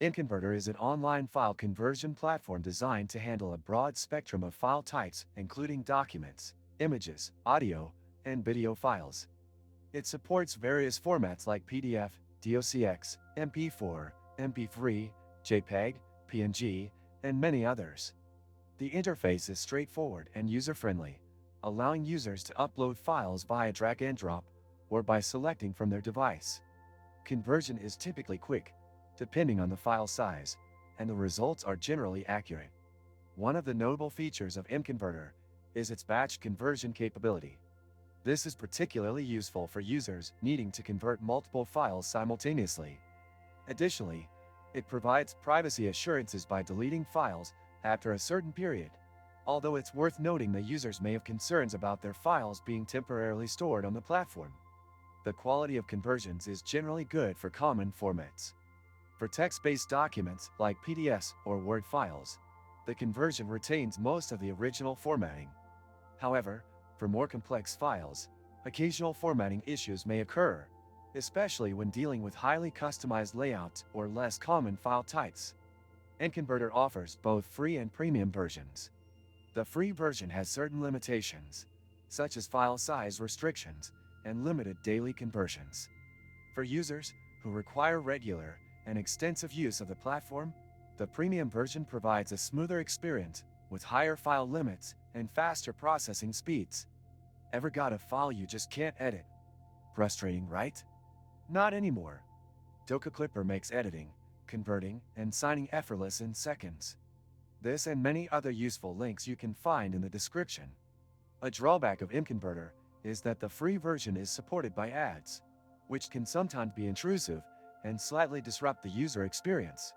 MConverter is an online file conversion platform designed to handle a broad spectrum of file types, including documents, images, audio, and video files. It supports various formats like PDF, DOCX, MP4, MP3, JPEG, PNG, and many others. The interface is straightforward and user-friendly, allowing users to upload files via drag and drop or by selecting from their device. Conversion is typically quick, depending on the file size, and the results are generally accurate. One of the notable features of MConverter is its batch conversion capability. This is particularly useful for users needing to convert multiple files simultaneously. Additionally, it provides privacy assurances by deleting files after a certain period, although it's worth noting that users may have concerns about their files being temporarily stored on the platform. The quality of conversions is generally good for common formats. For text-based documents like PDFs or Word files, the conversion retains most of the original formatting. However, for more complex files, occasional formatting issues may occur, especially when dealing with highly customized layouts or less common file types. MConverter offers both free and premium versions. The free version has certain limitations, such as file size restrictions and limited daily conversions. For users who require regular and extensive use of the platform, the premium version provides a smoother experience with higher file limits and faster processing speeds. Ever got a file you just can't edit? Frustrating, right? Not anymore. Doka Clipper makes editing, converting, and signing effortless in seconds. This and many other useful links you can find in the description. A drawback of MConverter is that the free version is supported by ads, which can sometimes be intrusive and slightly disrupt the user experience.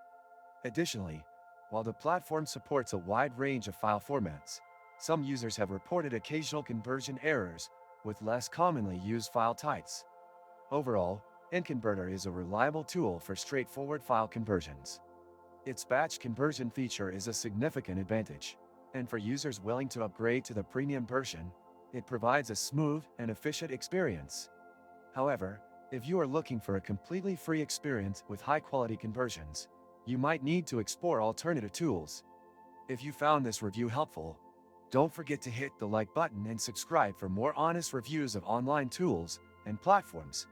Additionally, while the platform supports a wide range of file formats, some users have reported occasional conversion errors with less commonly used file types. Overall, MConverter is a reliable tool for straightforward file conversions. Its batch conversion feature is a significant advantage, and for users willing to upgrade to the premium version, it provides a smooth and efficient experience. However, if you are looking for a completely free experience with high-quality conversions, you might need to explore alternative tools. If you found this review helpful, don't forget to hit the like button and subscribe for more honest reviews of online tools and platforms.